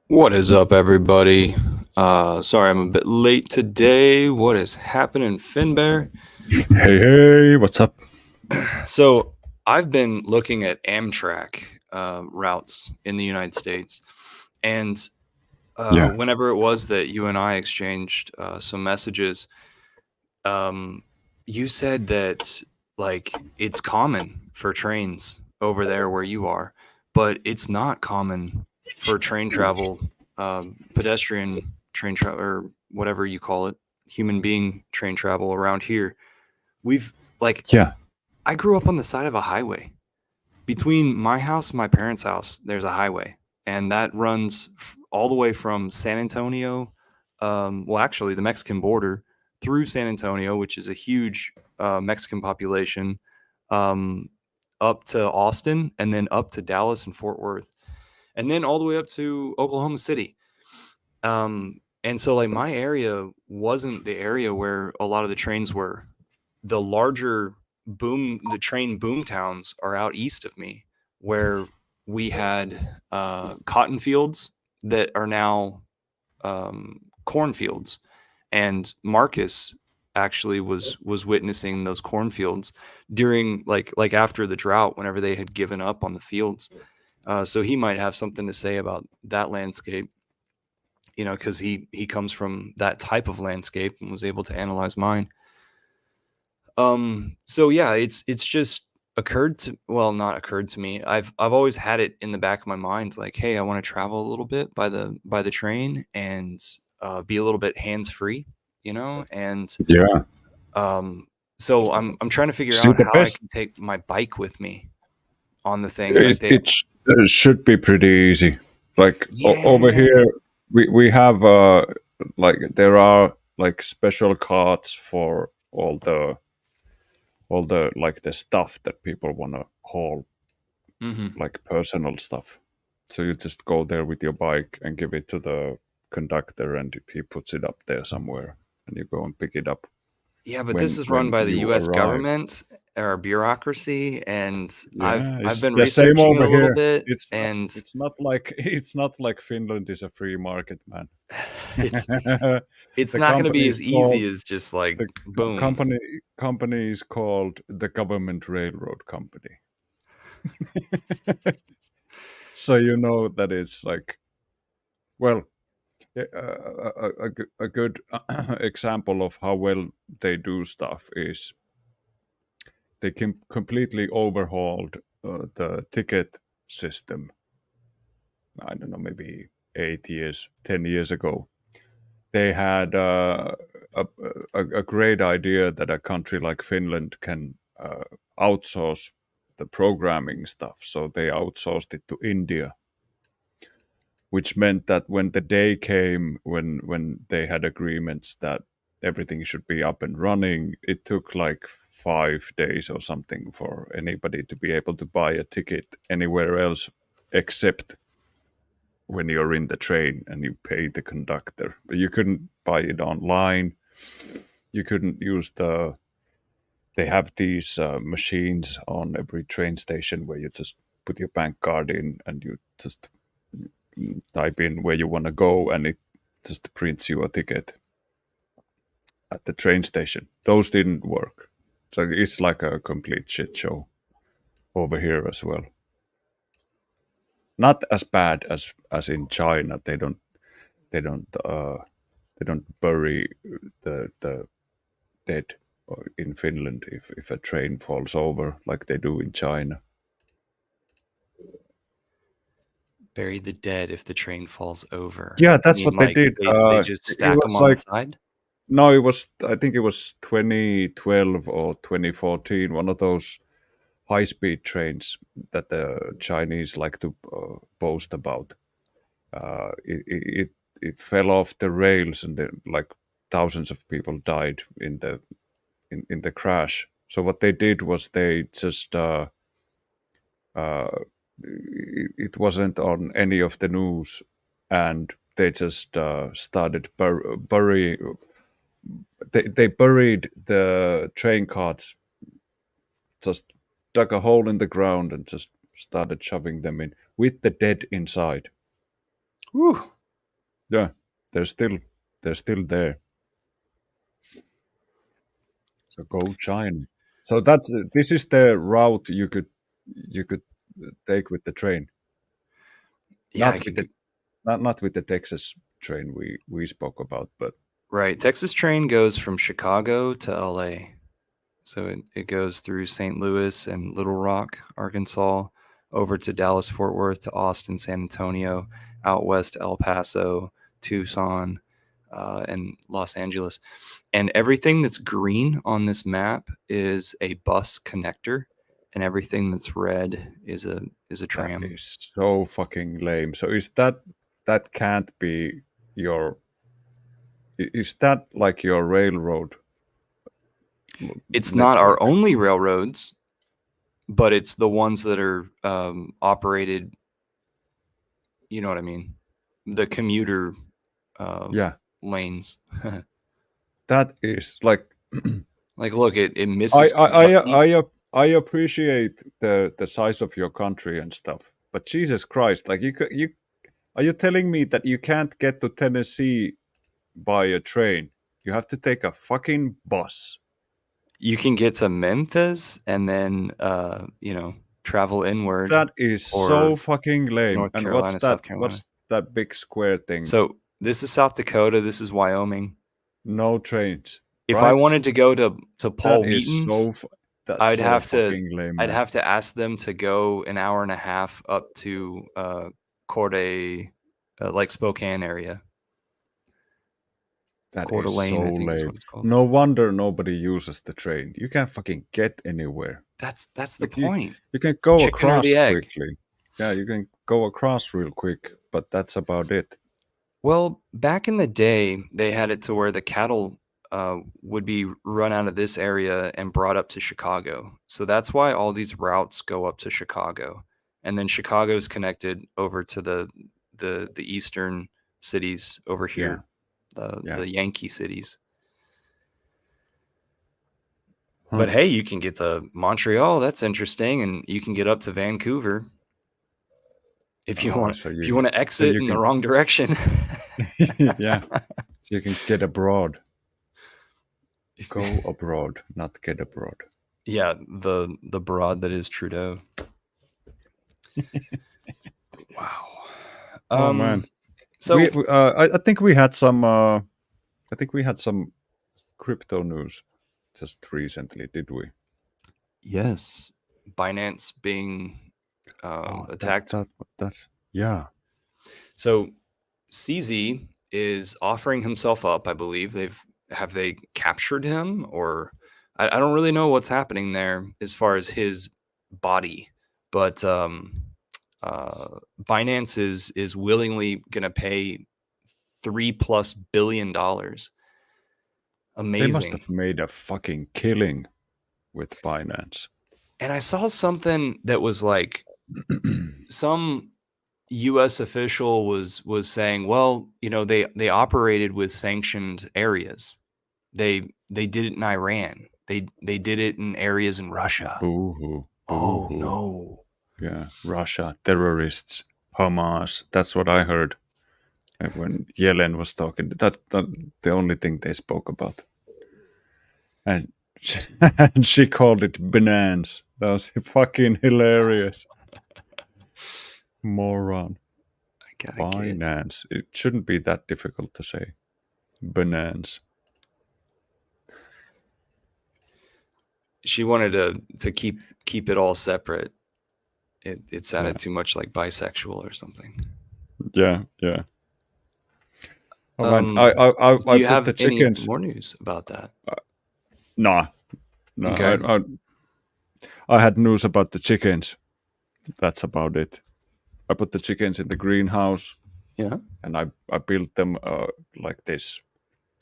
What is up, everybody? Sorry I'm a bit late today. What is happening, Finbear? Hey, hey, what's up? So, I've been looking at Amtrak routes in the United States, and Yeah, whenever it was that you and I exchanged some messages, um, you said that it's common for trains over there where you are, but it's not common for train travel, pedestrian train travel, or whatever you call it, human being train travel around here. We've like yeah, I grew up on the side of a highway. Between my house and my parents' house, there's a highway, and that runs all the way from San Antonio, well, actually, the Mexican border through San Antonio, which is a huge Mexican population, um, up to Austin, and then up to Dallas and Fort Worth, and then all the way up to Oklahoma City. And so, like, my area wasn't the area where a lot of the trains were. The larger the train boom towns are out east of me, where we had cotton fields that are now cornfields, and Marcus actually was witnessing those cornfields during like after the drought, whenever they had given up on the fields. So he might have something to say about that landscape, because he comes from that type of landscape and was able to analyze mine. So yeah, it's just occurred to well, not occurred to me. I've always had it in the back of my mind, like, hey, I want to travel a little bit by the train and be a little bit hands free, and yeah. um, so I'm trying to figure See, out the how I best, can take my bike with me on the thing. Like it, they, it, sh- it should be pretty easy. Like over yeah. here, we have like there are like special cards for all the like the stuff that people want to haul, Hmm. like personal stuff. So you just go there with your bike and give it to the conductor, and he puts it up there somewhere, and you go and pick it up Yeah, but this when is run when by the you US arrive. government or bureaucracy, and I've Yeah, I've it's been the same researching it over a little here. bit, It's not. and It's not like it's not like Finland is a free market, man. it's it's The not gonna company be is as called easy as just like the boom. company is called the Government Railroad Company. So you know that it's like, well, a good example of how well they do stuff is they completely overhauled the ticket system. I don't know, maybe 8 years, 10 years ago. They had a, a great idea that a country like Finland can outsource the programming stuff. So they outsourced it to India, which meant that when the day came when they had agreements that everything should be up and running, it took like 5 days or something for anybody to be able to buy a ticket anywhere else except when you're in the train and you pay the conductor. But you couldn't buy it online. You couldn't use the. They have these machines on every train station where you just put your bank card in and you just type in where you want to go, and it just prints you a ticket at the train station. Those didn't work. So it's like a complete shit show over here as well. Not as bad as in China. They don't they don't bury the dead in Finland if a train falls over like they do in China. Bury the dead if the train falls over. Yeah, You that's mean what they like did. they just It stack them was on the like side? no, it was I think it was 2012 or 2014. One of those high-speed trains that the Chinese like to boast about. It fell off the rails, and then like thousands of people died in the crash. So what they did was they just uh, it wasn't on any of the news, and they just started they buried the train carts, just dug a hole in the ground and just started shoving them in with the dead inside. Whew. Yeah, they're still there. So go China. So this is the route you could take with the train, Yeah, I not with the can. not with the Texas train we spoke about, but Right. Texas train goes from Chicago to LA. So it goes through St. Louis and Little Rock, Arkansas, over to Dallas, Fort Worth, to Austin, San Antonio, out west to El Paso, Tucson, and Los Angeles. And everything that's green on this map is a bus connector, and everything that's red is a that tram. is so fucking lame. So that can't be your is that like your railroad It's not our network? only railroads, but it's the ones that are operated. You know what I mean? The commuter Yeah, lanes. that is like Like, look, it I misses I Kentucky. I appreciate the size of your country and stuff, but Jesus Christ, like you are you telling me that you can't get to Tennessee by a train? You have to take a fucking bus. You can get to Memphis and then, travel inward, That is or so fucking lame. North And what's Carolina, that? South Carolina. What's that big square thing? So this is South Dakota. This is Wyoming. No trains, If I right? wanted to go to That Paul is Wheaton's, that's I'd so have to fucking lame, I'd man. have to ask them to go an hour and a half up to Coeur like Spokane area. That Coeur is so d'Alene, I think is lame. what it's called. No wonder nobody uses the train. You can't fucking get anywhere. That's the Like point. you can go Chicken or across the egg. quickly. Yeah, you can go across real quick, but that's about it. Well, back in the day, they had it to where the cattle would be run out of this area and brought up to Chicago. So that's why all these routes go up to Chicago, and then Chicago's connected over to the eastern cities over Yeah, here, yeah. the Yankee cities. Huh. But hey, you can get to Montreal. That's interesting, and you can get up to Vancouver if you Oh, want. so If you you want to so exit you in the can wrong direction. yeah, so you can get abroad. If- Go abroad, not get abroad. Yeah, the broad that is Trudeau. Wow. Oh man. So I think we had some crypto news just recently, did we? yes, Binance being Oh, attacked. that's yeah. So CZ is offering himself up. I believe they captured him, or I don't really know what's happening there as far as his body, but Binance is willingly going to pay $3+ billion. They must Amazing. have made a fucking killing with Binance. And I saw something that was like some US official was saying, well, they operated with sanctioned areas. They did it in Iran. They did it in areas in Russia. Boo hoo. Boo Oh hoo. no. Yeah. Russia, terrorists, Hamas. That's what I heard when Yellen was talking. That's the only thing they spoke about. And and she called it bananas. That was fucking hilarious. Moron. I gotta get. Binance. It shouldn't be that difficult to say. Bananas. She wanted to keep it all separate. It Yeah. sounded too much like bisexual or something. Yeah. Yeah. Oh man, Um, do I you put have the any chickens. more news about that? Nah, no. Okay. I had news about the chickens. That's about it. I put the chickens in the greenhouse, Yeah. and I built them like this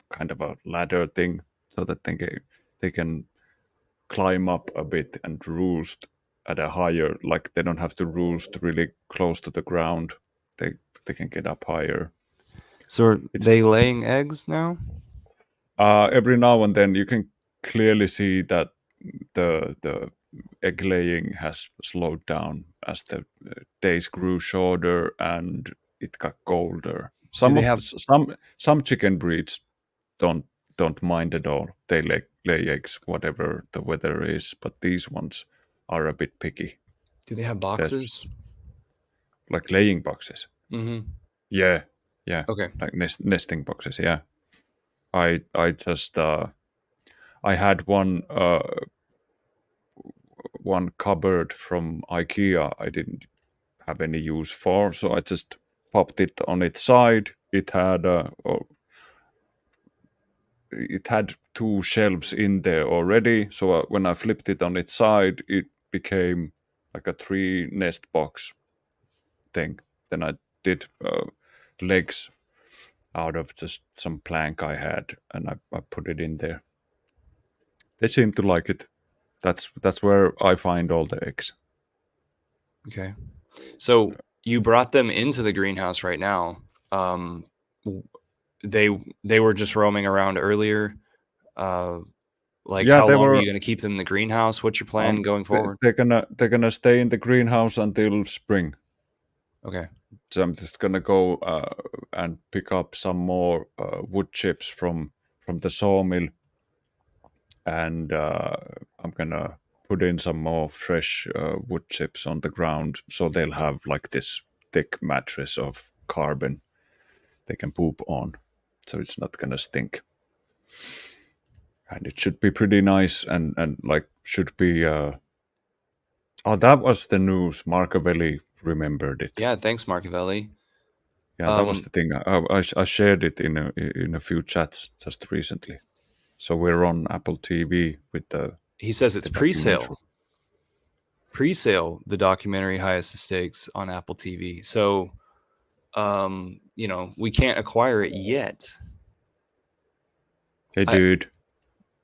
kind of a ladder thing, so that they can climb up a bit and roost at a higher. Like they don't have to roost really close to the ground. They they can get up higher. So are It's they laying eggs now? every now and then you can clearly see that the egg laying has slowed down as the days grew shorter and it got colder. Do they have Some chicken breeds don't mind at all. They lay eggs whatever the weather is, but these ones are a bit picky. There's boxes? like laying boxes. Mm-hmm. Yeah, Okay. like nesting boxes. Yeah, I just I had one cupboard from IKEA. I didn't have any use for, so I just popped it on its side. It had two shelves in there already, so when I flipped it on its side, it became like a 3 nest box thing. Then I did legs out of just some plank I had, and I put it in there. They seem to like it. That's where I find all the eggs. Okay. So you brought them into the greenhouse right now. Um, w- they were just roaming around earlier. Like Yeah, how they long are were. you going to keep them in the greenhouse? What's your plan going forward? They're gonna stay in the greenhouse until spring. Okay. So I'm just gonna go and pick up some more wood chips from the sawmill, and I'm gonna put in some more fresh wood chips on the ground, so they'll have like this thick mattress of carbon they can poop on, so it's not gonna stink. And it should be pretty nice, and like should be. Oh, that was the news. Marcovelli remembered it. Yeah. Thanks, Marcavelli. Yeah, that was the thing. I shared it in a few chats just recently. So we're on Apple TV with He says it's the documentary. Pre-sale, the documentary Highest of Stakes on Apple TV. So, we can't acquire it yet. Hey, dude.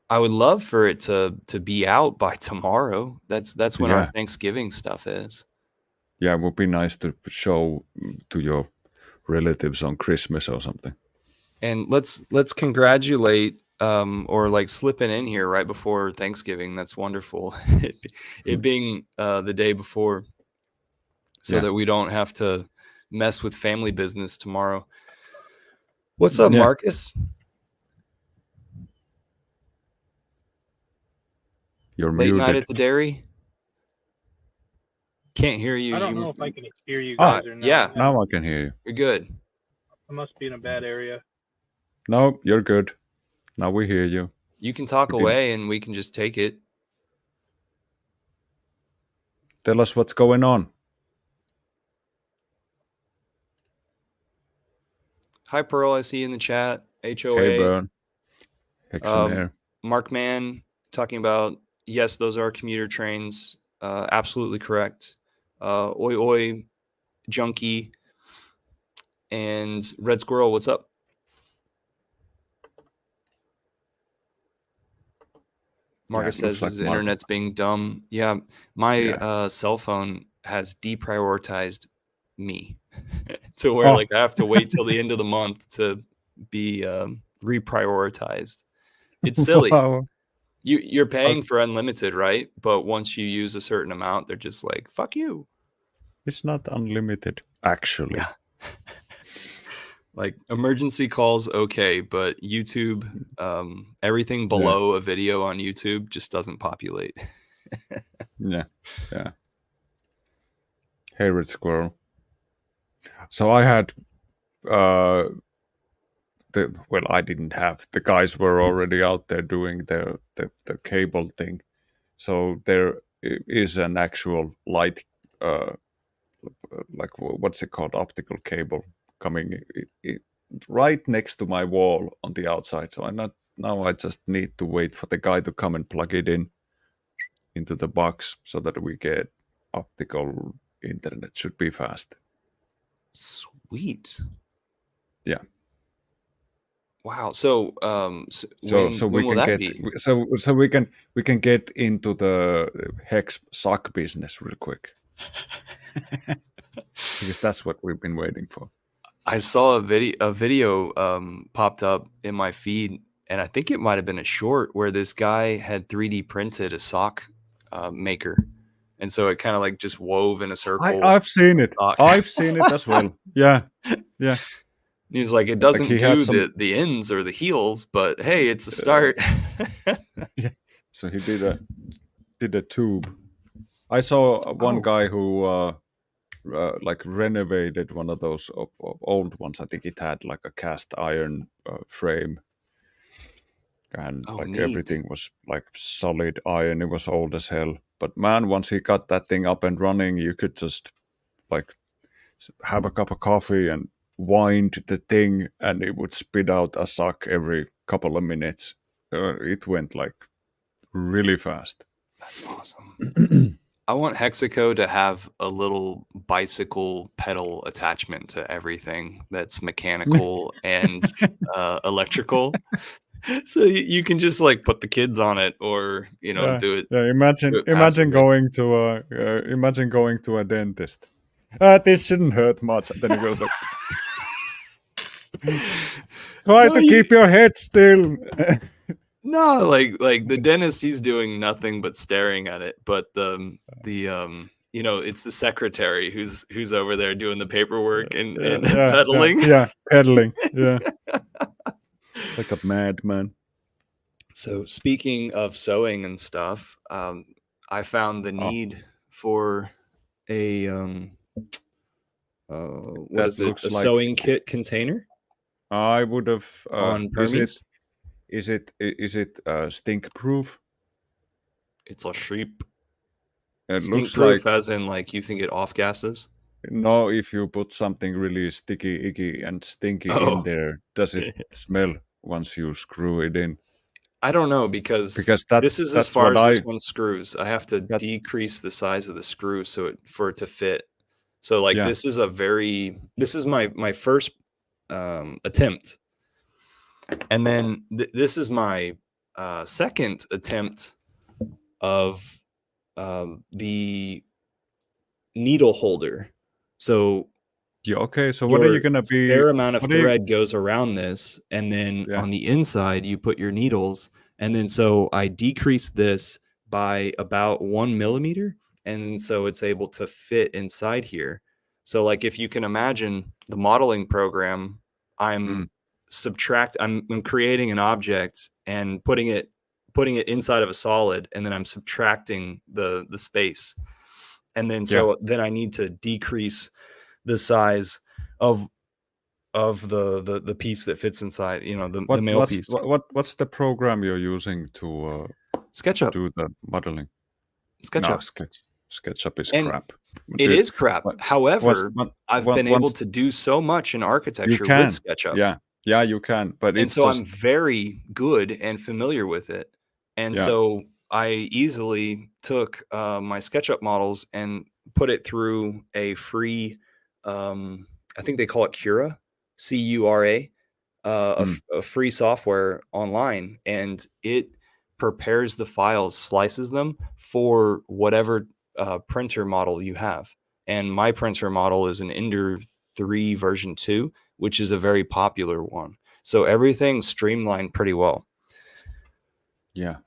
I would love for it to be out by tomorrow. That's when our Yeah. Thanksgiving stuff is. Yeah, it would be nice to show to your relatives on Christmas or something. And let's congratulate or like slipping in here right before Thanksgiving. That's wonderful. It being the day before, so Yeah. that we don't have to mess with family business tomorrow. What's up, Yeah. Marcus? You're Late night muted. at the dairy? Can't hear you. I don't know if I can hear you guys or not. yeah. Now I can hear you. You're good. I must be in a bad area. No, you're good. Now we hear you. You can talk away and we can just take it. Tell us what's going on. Hi, Pearl. I see you in the chat. HOA. Hey, Burn. Hexenair. Mark Mann talking about, yes, those are commuter trains. Absolutely correct. Oi Oi Junkie and Red Squirrel, what's up? Marcus says his internet's being dumb. Yeah, my cell phone has deprioritized me to where like I have to wait till the end of the month to be reprioritized. It's silly. Wow. You're paying for unlimited, right? But once you use a certain amount, they're just like, fuck you. It's not unlimited, actually. Yeah. Like emergency calls, okay, but YouTube, everything below a video on YouTube just doesn't populate. Yeah. Hey, Red Squirrel. So I had, I didn't have. The guys were already out there doing the cable thing. So there is an actual light, like what's it called, optical cable coming right next to my wall on the outside. So now I just need to wait for the guy to come and plug it into the box so that we get optical internet. Should be fast. Sweet. Yeah. Wow. So we can get into the Hex sock business real quick. Because that's what we've been waiting for. I saw a video popped up in my feed, and I think it might have been a short where this guy had 3D printed a sock maker, and so it kind of like just wove in a circle. I've seen it. Sock. I've seen it as well. Yeah. He was like, it doesn't he had do some- the ends or the heels, but hey, it's a start. So he did a tube. I saw one Oh. guy who like renovated one of those of old ones. I think it had like a cast iron frame, and Oh, like neat. everything was like solid iron. It was old as hell. But man, once he got that thing up and running, you could just like have a cup of coffee and wind the thing, and it would spit out a suck every couple of minutes. It went like really fast. That's awesome. I want Hexaco to have a little bicycle pedal attachment to everything that's mechanical and electrical. So you can just like put the kids on it, or do it. Yeah, imagine do it passively. imagine going to a dentist. This shouldn't hurt much. And then he goes like, try No, to keep your head still. No, like the dentist, he's doing nothing but staring at it. But it's the secretary who's over there doing the paperwork and pedaling. Yeah, pedaling. Yeah, like a madman. So speaking of sewing and stuff, I found the need for a what That is it? looks A like- sewing kit container I would have. on Permies. Is it stink proof? It's a sheep. It Stink looks proof, like as in like you think it off gases. no. If you put something really sticky, icky, and stinky Oh. in there, does it smell once you screw it in? I don't know because That's this is as that's far what as I. this one screws. I have to That- decrease the size of the screw for it to fit. So like Yeah. this is my first attempt, and then this is my second attempt of the needle holder. So Yeah. Okay. So what are you your gonna be? fair amount of what are you- thread goes around this, and then Yeah. on the inside you put your needles, and then so I decreased this by about 1 millimeter, and then so it's able to fit inside here. So like if you can imagine the modeling program, I'm I'm creating an object and putting it inside of a solid, and then I'm subtracting the space, and then so then I need to decrease the size of the piece that fits inside, the male piece. What's the program you're using to SketchUp. do the modeling? SketchUp. No, SketchUp is And crap. It is crap. what- However, I've been able once- to do so much in You architecture can. with SketchUp. Yeah, you can. But And it's so just I'm very good and familiar with it. And Yeah. so I easily took my SketchUp models and put it through a free, I think they call it Cura, Cura, a free software online, and it prepares the files, slices them for whatever printer model you have. And my printer model is an Ender 3 version 2, which is a very popular one. So everything's streamlined pretty well. yeah.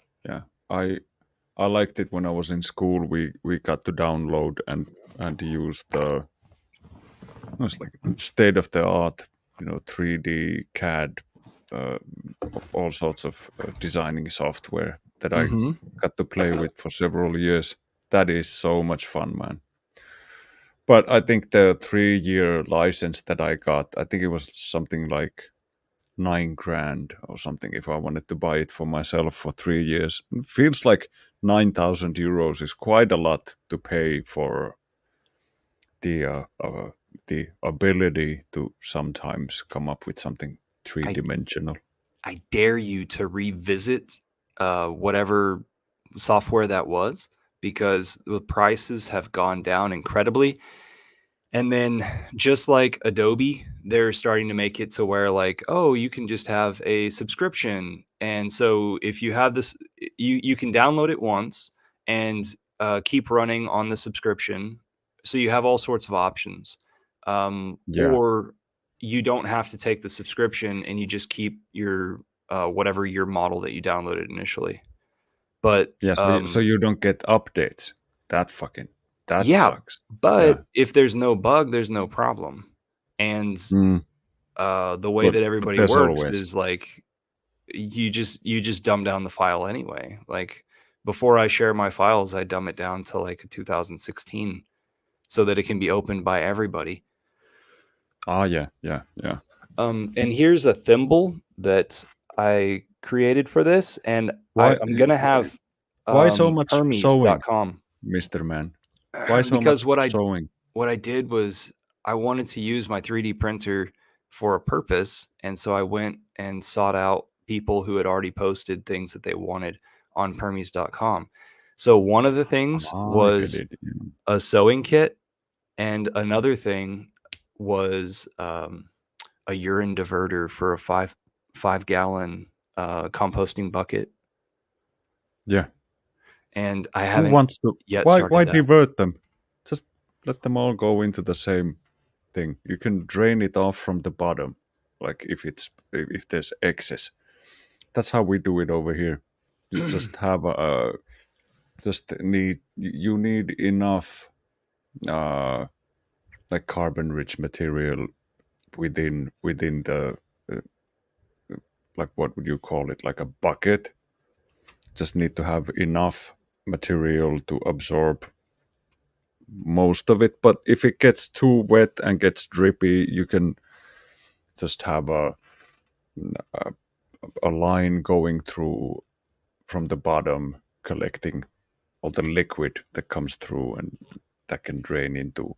I liked it when I was in school. We got to download and use it was like state of the art, 3D CAD, all sorts of designing software that I got to play with for several years. That is so much fun, man. But I think the 3-year license that I got, I think it was something like $9,000 or something if I wanted to buy it for myself for 3 years. It feels like 9,000 euros is quite a lot to pay for the ability to sometimes come up with something three-dimensional. I dare you to revisit whatever software that was, because the prices have gone down incredibly. And then just like Adobe, they're starting to make it to where like, oh, you can just have a subscription. And so if you have this, you can download it once and keep running on the subscription. So you have all sorts of options. Or you don't have to take the subscription and you just keep your whatever your model that you downloaded initially. But Yes, so you don't get updates. That fucking That Yeah, sucks. but if there's no bug, there's no problem. And Mm, the way that but everybody there's works always. is like you just dumb down the file anyway. Like before I share my files, I dumb it down to like a 2016 so that it can be opened by everybody. Yeah. And here's a thimble that I created for this, and Why? I'm gonna have Why so much sewing, Hermes.com. Mr. Man? Why so Because much sewing? what I did was I wanted to use my 3D printer for a purpose, and so I went and sought out people who had already posted things that they wanted on Permies.com. So one of the things I get was it. Yeah. a sewing kit, and another thing was a urine diverter for a five gallon composting bucket. Yeah. And I Who haven't wants to? yet Why started that. divert them? Just let them all go into the same thing. You can drain it off from the bottom, like if there's excess. That's how we do it over here. You just have you need enough like carbon rich material within the like what would you call it, like a bucket. Just need to have enough material to absorb most of it, but if it gets too wet and gets drippy, you can just have a line going through from the bottom collecting all the liquid that comes through, and that can drain into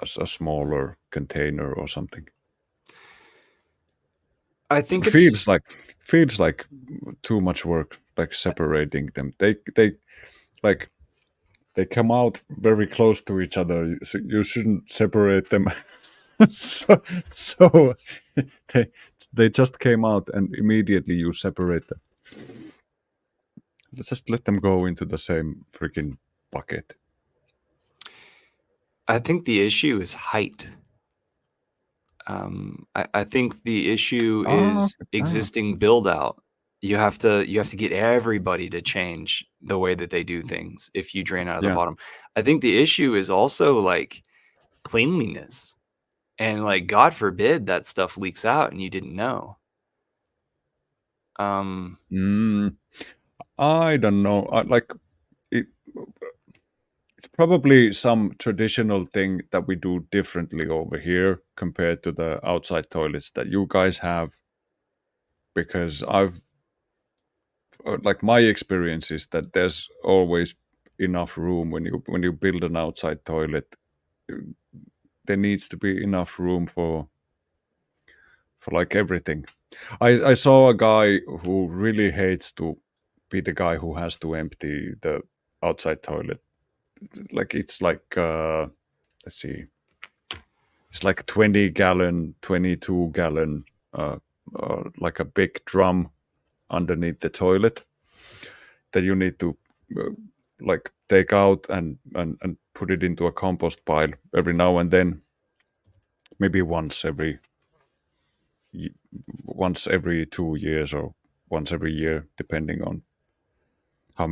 a smaller container or something. I think It it's feels like too much work, like separating them. They come out very close to each other, so you shouldn't separate them. so they just came out and immediately you separate them. Let's just let them go into the same freaking bucket. I think the issue is height. I think the issue is existing build out. You have to get everybody to change the way that they do things if you drain out of the Yeah. bottom. I think the issue is also like cleanliness. And like God forbid that stuff leaks out and you didn't know. I don't know. It. It's probably some traditional thing that we do differently over here compared to the outside toilets that you guys have. Because like my experience is that there's always enough room when you build an outside toilet. There needs to be enough room for like everything. I saw a guy who really hates to be the guy who has to empty the outside toilet. Like it's like let's see, it's like 20 gallon, 22 gallon, like a big drum underneath the toilet that you need to like take out and put it into a compost pile every now and then, maybe once every 2 years or once every year, depending on how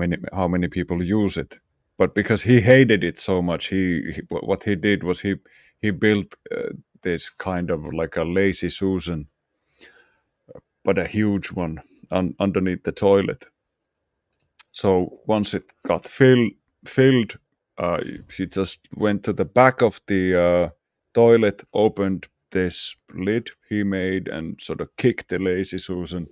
many people use it. But because he hated it so much, what he did was he built this kind of like a lazy Susan, but a huge one underneath the toilet. So once it got filled, he just went to the back of the toilet, opened this lid he made, and sort of kicked the lazy Susan.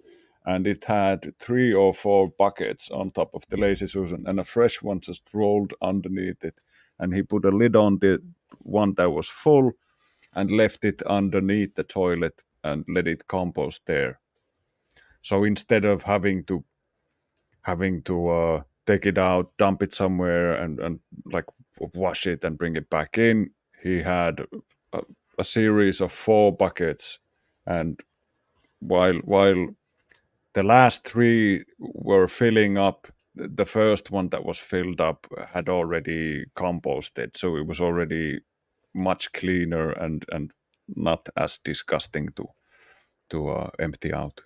And it had 3 or 4 buckets on top of the lazy Susan, and a fresh one just rolled underneath it. And he put a lid on the one that was full and left it underneath the toilet and let it compost there. So instead of having to take it out, dump it somewhere, and like wash it and bring it back in, he had a series of 4 buckets, and while the last 3 were filling up, the first one that was filled up had already composted, so it was already much cleaner and not as disgusting to empty out.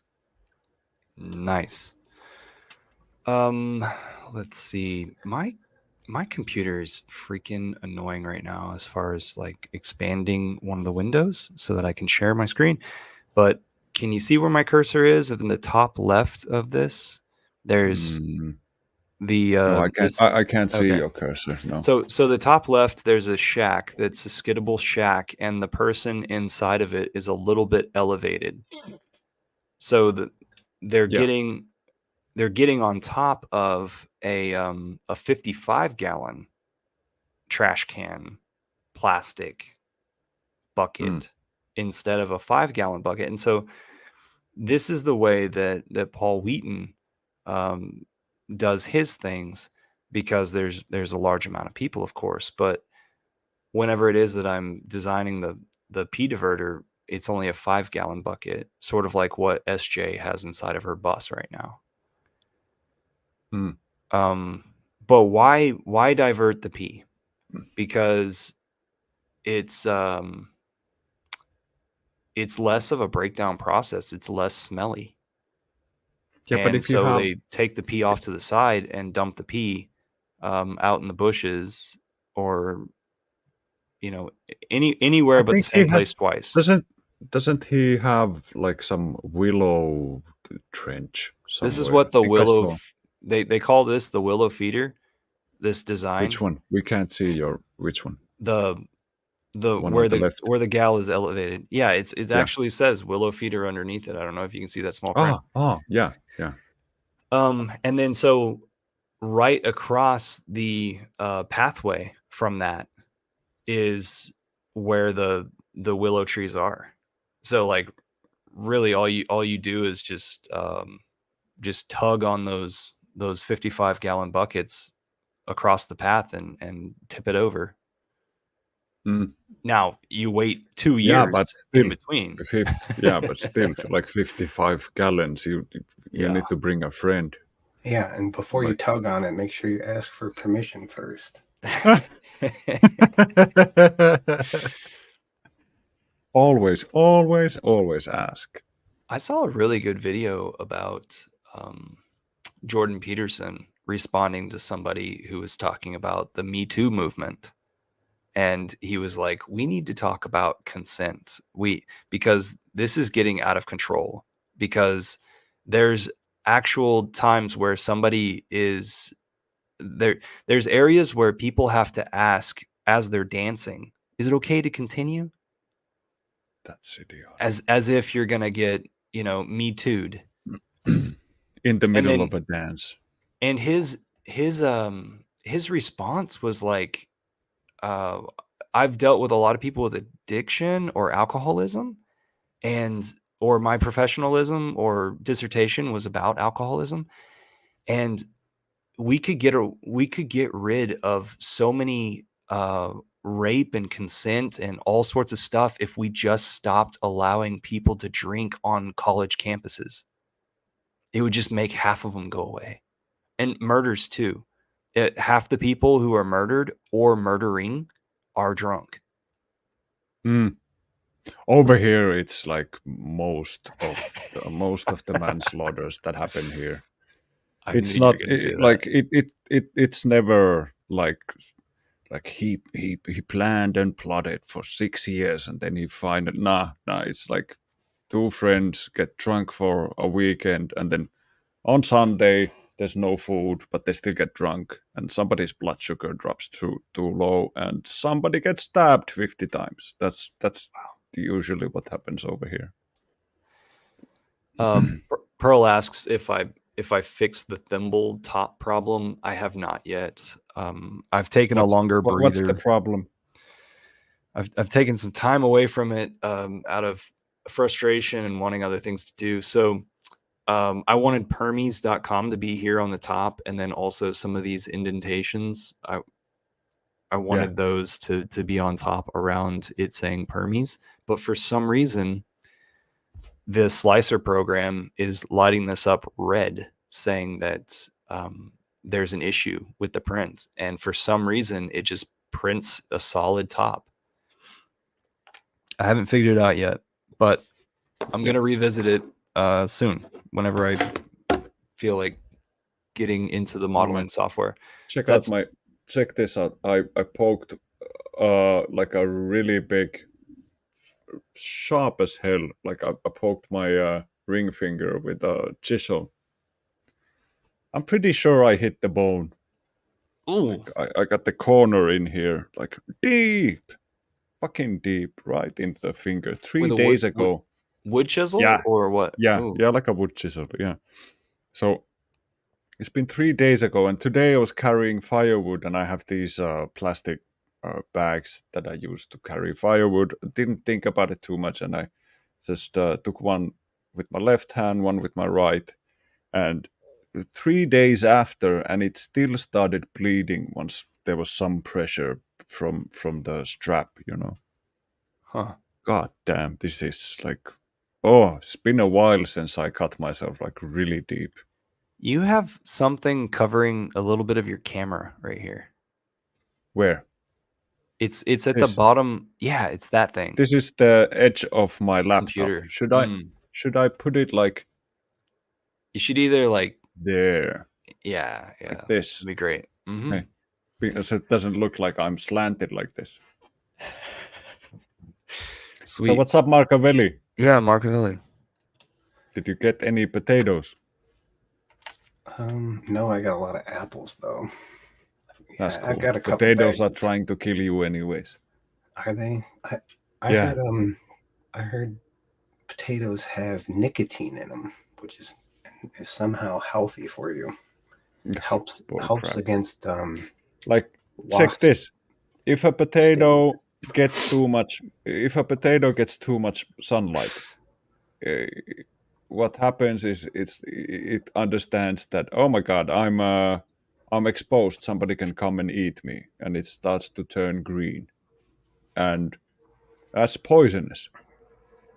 Nice. Let's see. My My computer is freaking annoying right now as far as like expanding one of the windows so that I can share my screen. But can you see where my cursor is? In the top left of this, there's Mm, the no, I can't. this. I can't see Okay. your cursor. No. So the top left, there's a shack that's a skittable shack, and the person inside of it is a little bit elevated. So they're Yeah. getting on top of a 55-gallon trash can plastic bucket instead of a 5-gallon bucket. And so this is the way that Paul Wheaton does his things, because there's a large amount of people, of course, but whenever it is that I'm designing the P diverter, it's only a 5-gallon bucket, sort of like what SJ has inside of her bus right now. Mm. But why divert the P? Because it's less of a breakdown process. It's less smelly. Yeah, but And if you so have, they take the pee off to the side and dump the pee out in the bushes, or anywhere I but the think he same had place twice. doesn't he have like some willow trench somewhere? This is what I the think I willow saw. they call this the willow feeder. This design, Which one? We can't see your which one. the One on the left. where the gal is elevated. Yeah, it Yeah. actually says willow feeder underneath it. I don't know if you can see that small print. Yeah. And then so right across the pathway from that is where the willow trees are. So like really all you do is just tug on those 55-gallon buckets across the path and tip it over. Mm. Now you wait 2 years Yeah, but in still, between. but still, like 55 gallons, you Yeah. need to bring a friend. Yeah, and before you Like- tug on it, make sure you ask for permission first. always ask. I saw a really good video about Jordan Peterson responding to somebody who was talking about the Me Too movement. And he was like, we need to talk about consent. Because this is getting out of control, because there's actual times where somebody is there. There's areas where people have to ask as they're dancing, is it okay to continue? That's idiotic. As if you're going to get, Me Too'd. In the middle then- of a dance. And his response was like, I've dealt with a lot of people with addiction or alcoholism, or my professionalism or dissertation was about alcoholism, and we could get rid of so many rape and consent and all sorts of stuff if we just stopped allowing people to drink on college campuses. It would just make half of them go away. And murders too. Half the people who are murdered or murdering are drunk. Over here, it's like most of the manslaughters that happen here. It's not it's never like he planned and plotted for 6 years and then he finally it's like two friends get drunk for a weekend and then on Sunday there's no food but they still get drunk and somebody's blood sugar drops too low and somebody gets stabbed 50 times. That's usually what happens over here. Pearl asks if I fixed the thimble top problem. I have not yet. I've taken a longer breather. What's the problem? I've taken some time away from it out of frustration and wanting other things to do. So I wanted Permies.com to be here on the top, and then also some of these indentations. I wanted those to be on top around it saying Permies, but for some reason, the slicer program is lighting this up red, saying that there's an issue with the print, and for some reason, it just prints a solid top. I haven't figured it out yet, but I'm gonna revisit it soon, whenever I feel like getting into the modeling software. Check out my check this out. I poked like a really big, sharp as hell. Like I poked my ring finger with a chisel. I'm pretty sure I hit the bone. Ooh. I got the corner in here, like deep, fucking deep, right into the finger. 3 With a days ago. Wood chisel Yeah. or what? Yeah, Ooh. yeah, like a wood chisel. Yeah. So it's been 3 days ago, and today I was carrying firewood, and I have these plastic bags that I use to carry firewood. I didn't think about it too much, and I just took one with my left hand, one with my right, and 3 days after, and it still started bleeding once there was some pressure from the strap. Huh. God damn, this is like, oh, it's been a while since I cut myself like really deep. You have something covering a little bit of your camera right here. Where? It's at This. the bottom. Yeah, it's that thing. This is the edge of my laptop. Computer. Should I put it like You should either like, there, yeah, like this, that'd be great. Mhm. Hey. Because it doesn't look like I'm slanted like this? Sweet. So what's up, Marcavelli? Yeah, Marcavelli. Did you get any potatoes? No, I got a lot of apples though. That's Yeah, cool. I've got a couple Potatoes bags. are trying to kill you anyways. Are they? I Yeah. heard I heard potatoes have nicotine in them, which is somehow healthy for you. Helps Bullcrap. against Like, check wasps. this. If a potato gets too much sunlight, what happens is it understands that, oh my god, I'm exposed, somebody can come and eat me, and it starts to turn green, and that's poisonous.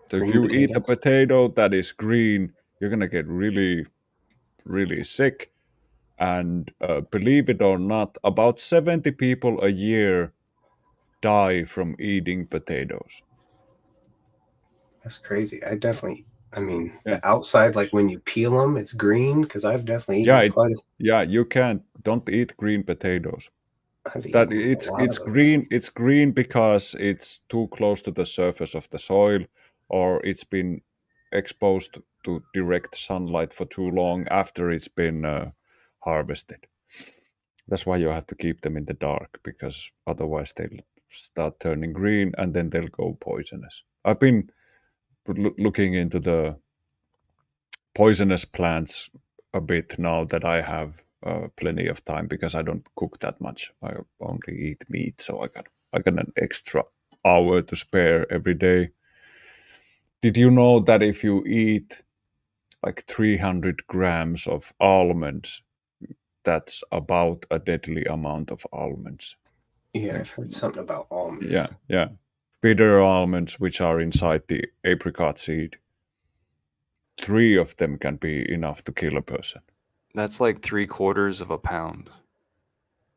So if Green you eat a potatoes? potato that is green, you're gonna get really, really sick. And believe it or not, about 70 people a year die from eating potatoes. That's crazy. I mean, Yeah. the outside, like when you peel them, it's green because I've definitely Yeah, eaten quite a. yeah, you don't eat green potatoes. I've That eaten it's a lot it's of those. green. It's green because it's too close to the surface of the soil, or it's been exposed to direct sunlight for too long after it's been harvested. That's why you have to keep them in the dark, because otherwise they'll start turning green and then they'll go poisonous. I've been looking into the poisonous plants a bit now that I have plenty of time, because I don't cook that much. I only eat meat, so I got an extra hour to spare every day. Did you know that if you eat like 300 grams of almonds, that's about a deadly amount of almonds? Yeah, I've heard something about almonds. Yeah. Bitter almonds, which are inside the apricot seed, 3 of them can be enough to kill a person. That's like 3/4 of a pound.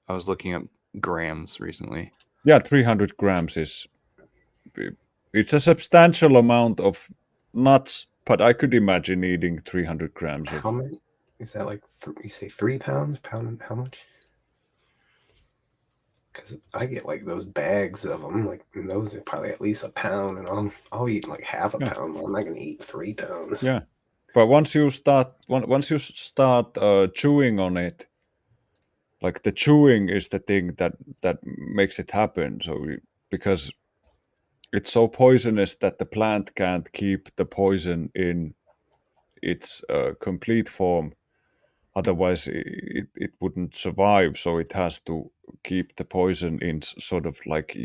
I was looking up grams recently. Yeah, 300 grams it's a substantial amount of nuts, but I could imagine eating 300 grams of. How many? Is that like you say 3 pounds? Pound? How much? Because I get like those bags of them, like and those are probably at least a pound, and I'll eat like half a pound. I'm not gonna eat 3 pounds. Yeah, but once you start chewing on it, like the chewing is the thing that makes it happen. So because it's so poisonous that the plant can't keep the poison in its complete form, otherwise it wouldn't survive. So it has to keep the poison in sort of like,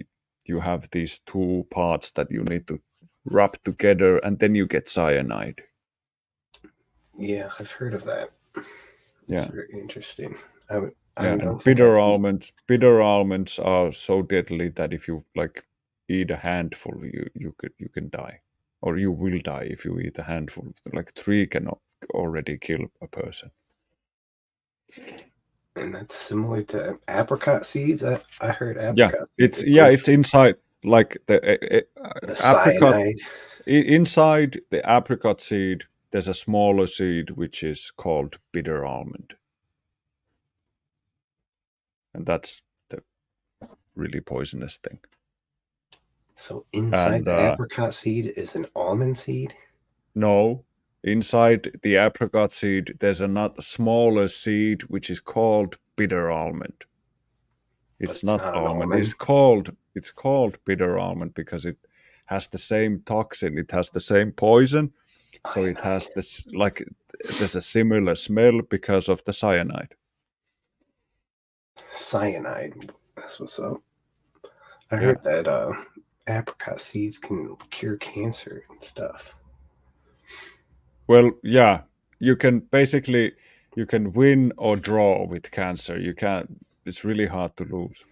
you have these 2 parts that you need to rub together, and then you get cyanide. Yeah, I've heard of that. Yeah. It's very interesting. And bitter almonds are so deadly that if you like eat a handful, you can die, or you will die if you eat a handful. Like 3 can already kill a person. And that's similar to apricot seeds. I heard Yeah, apricot it's seeds are good it's inside, like the apricot. cyanide. Inside the apricot seed, there's a smaller seed which is called bitter almond, and that's really poisonous thing. So inside And the apricot seed is an almond seed? no, inside the apricot seed, there's a not smaller seed which is called bitter almond. It's it's not not an almond. almond. It's called bitter almond because it has the same toxin. It has the same poison. So it has Cyanide. this like there's a similar smell because of the cyanide. Cyanide. That's what's up. I Yeah. heard that apricot seeds can cure cancer and stuff. Well, yeah, you can win or draw with cancer. You can't. It's really hard to lose.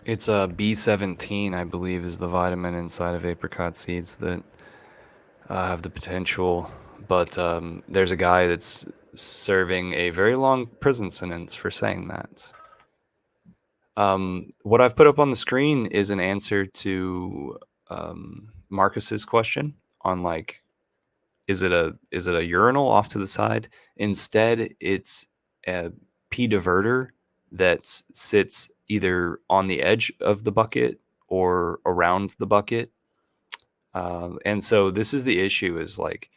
It's a B17, I believe, is the vitamin inside of apricot seeds that have the potential. But there's a guy that's serving a very long prison sentence for saying that. What I've put up on the screen is an answer to Marcus's question on like, is it a urinal off to the side? Instead, it's a pee diverter that sits either on the edge of the bucket or around the bucket. And so this is the issue: is like,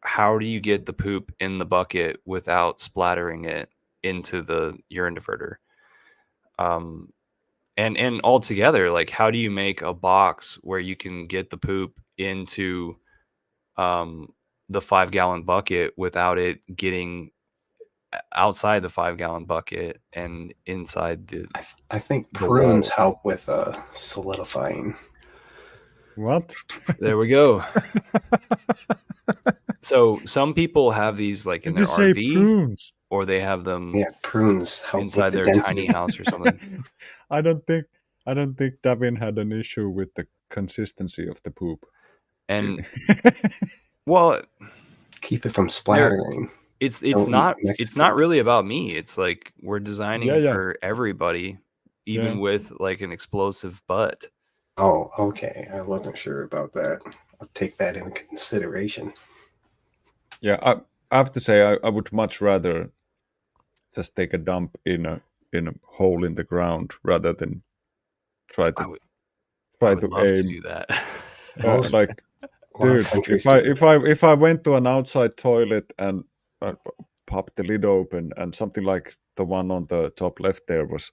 how do you get the poop in the bucket without splattering it into the urine diverter? And altogether, like, how do you make a box where you can get the poop into the 5-gallon bucket without it getting outside the 5-gallon bucket and inside the I think The prunes walls. help with solidifying. What? There we go. So some people have these like in Did their you say RV, prunes? or they have them Yeah, prunes help inside with the their density. tiny house or something. I don't think Davin had an issue with the consistency of the poop. And well, Keep it from splattering. it's Don't eat not Mexican. really about me. It's like we're designing Yeah. for everybody, even Yeah. with like an explosive butt. Oh, okay. I wasn't sure about that. I'll take that into consideration. Yeah, I have to say I would much rather just take a dump in a hole in the ground rather than try I to would love to aim. do that. Most- Like, A lot of dude, countries if I went to an outside toilet and popped the lid open and something like the one on the top left there was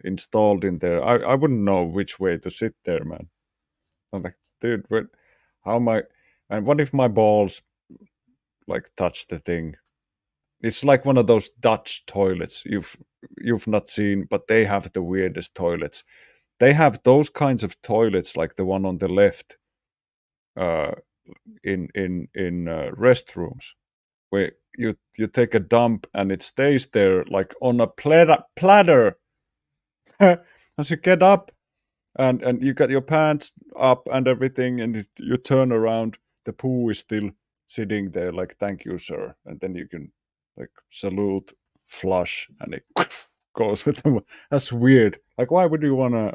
installed in there, I wouldn't know which way to sit there, man. I'm like, dude, how am I? And what if my balls like touch the thing? It's like one of those Dutch toilets you've not seen, but they have the weirdest toilets. They have those kinds of toilets like the one on the left in restrooms where you take a dump and it stays there like on a platter as you get up and you got your pants up and everything and you turn around, the poo is still sitting there like, thank you, sir, and then you can like salute, flush, and it goes with them. That's weird. Like, why would you want to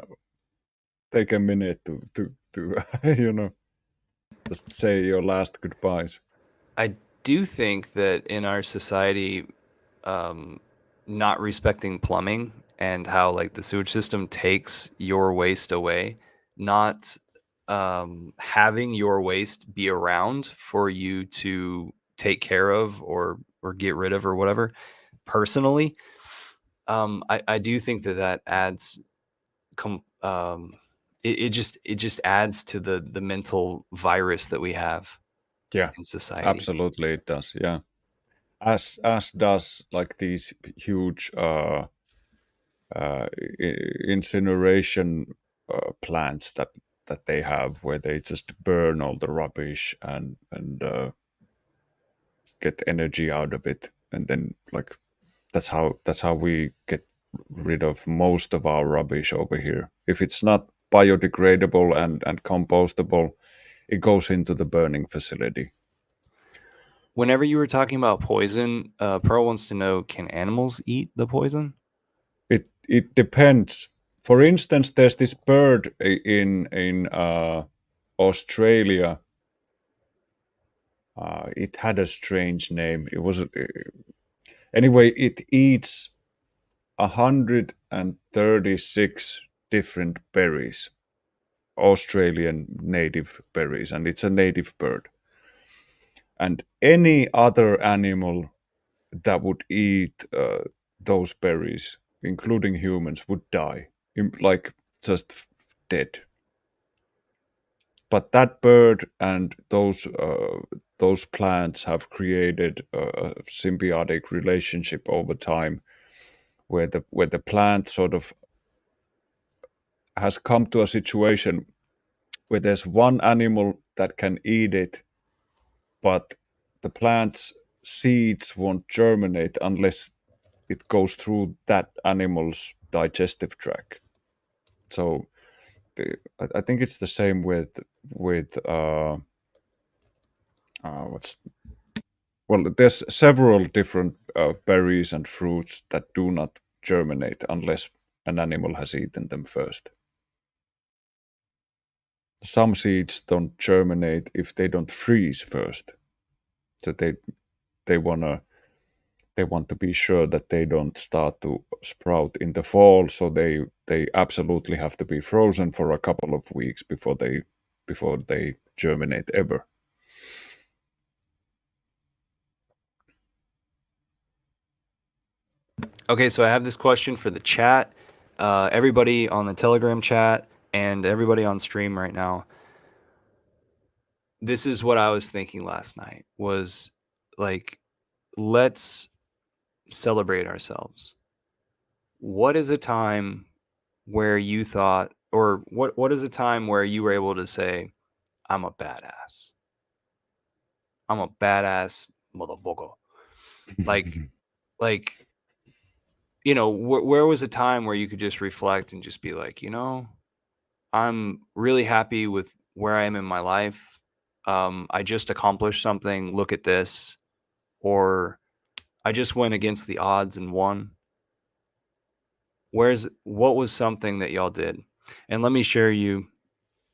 take a minute to just say your last goodbyes? I do think that in our society, not respecting plumbing and how like the sewage system takes your waste away, not having your waste be around for you to take care of or get rid of or whatever personally, I do think that adds it just adds to the mental virus that we have Yeah, in society. absolutely it does. Yeah, as does like these huge incineration plants that they have where they just burn all the rubbish and get energy out of it, and then like that's how we get rid of most of our rubbish over here. If it's not biodegradable and compostable, it goes into the burning facility. Whenever you were talking about poison, Pearl wants to know: can animals eat the poison? It depends. For instance, there's this bird in Australia. It had a strange name. It was anyway. It eats 136 different berries, Australian native berries, and it's a native bird. And any other animal that would eat those berries, including humans, would die, like just dead. But that bird and those plants have created a symbiotic relationship over time, where the plant sort of has come to a situation where there's one animal that can eat it, but the plant's seeds won't germinate unless it goes through that animal's digestive tract. So I think it's the same with what's well, there's several different berries and fruits that do not germinate unless an animal has eaten them first. Some seeds don't germinate if they don't freeze first. So they want to be sure that they don't start to sprout in the fall. So they absolutely have to be frozen for a couple of weeks before they germinate ever. Okay, so I have this question for the chat. Everybody on the Telegram chat and everybody on stream right now. This is what I was thinking last night, was like, let's celebrate ourselves. What is a time where you thought, or what is a time where you were able to say, I'm a badass. I'm a badass motherfucker. Like, you know, where was a time where you could just reflect and just be like, you know, I'm really happy with where I am in my life. I just accomplished something. Look at this. Or I just went against the odds and won. What was something that y'all did? And let me share you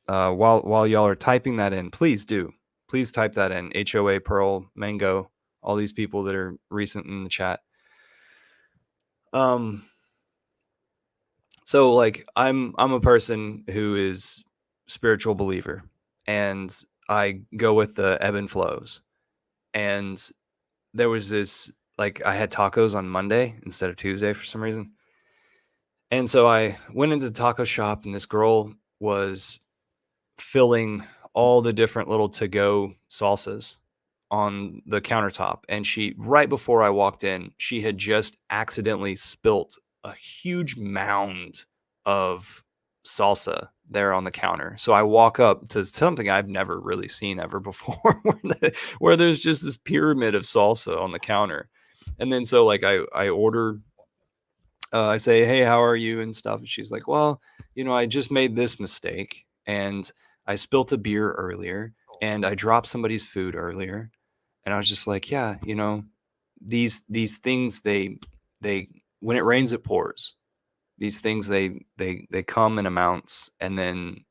while y'all are typing that in, please type that in. HOA, Pearl, Mango, all these people that are recent in the chat. So like I'm a person who is spiritual believer, and I go with the ebb and flows. And there was this, like, I had tacos on Monday instead of Tuesday for some reason. And so I went into the taco shop, and this girl was filling all the different little to-go salsas on the countertop. And right before I walked in, she had just accidentally spilt a huge mound of salsa there on the counter. So I walk up to something I've never really seen ever before, where there's just this pyramid of salsa on the counter. And then so like I order, I say, hey, how are you and stuff. And she's like, well, you know, I just made this mistake, and I spilt a beer earlier, and I dropped somebody's food earlier. And I was just like, yeah, you know, these things, they when it rains, it pours. These things, they come in amounts, and then